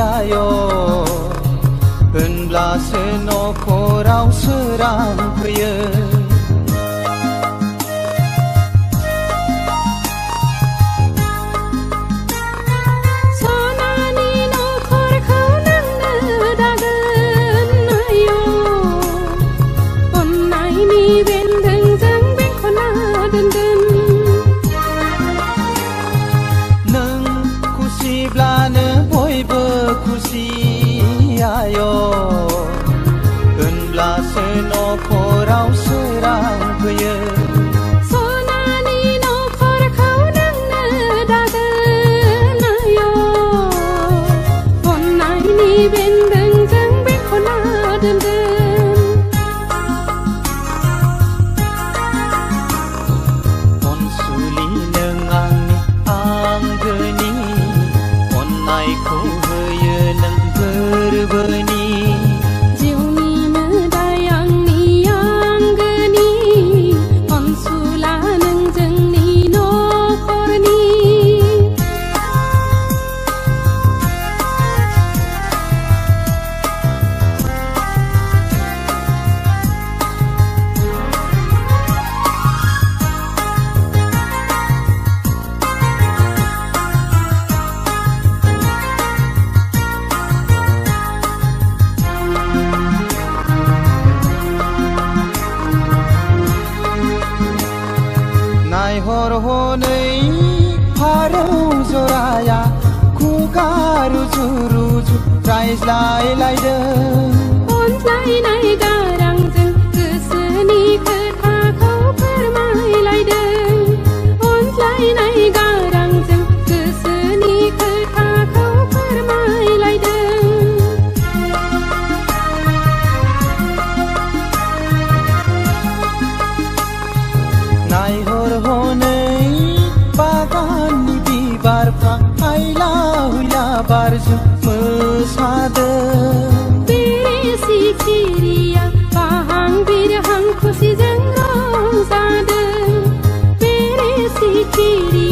आयो होनब्लासो न'खराव सोरां फैयो सनानि न'खरखौ नोंनो दागोन आयो अननायनि बेन्दोंजों बेंखनना दोनगोन नों खुसिब्लानो बयबो खुसि आयो होनब्लासो न'खराव सोरां फैयो सनानि न'खरखौ नोंनो दागोन आयो अननायनि बेन्दोंजों बेंखनना दोनगोन अनसुलि नों आंनि आंगोनि अननायखौ होयो नों गोरबोनि जिउनि मोदाय आंनि आंगोनि अनसुला नों जोंनि न'खरनि नायहर हनै फारौ जराया खुगा रुजु रुजु रायज्लायलायदों अनज्लायनाय गारांजों गोसोनि खोथाखौ फोरमायलायदों अनज्लायनाय गारांजों गोसोनि खोथाखौ फोरमायलायदों नायहर हनै बागाननि बिबारफ्रा हायला हुइला बारजों मोसादों बेरे सिखिरिया बाहां बिरहां खुसिजों रंजादों बेरे सिखिरि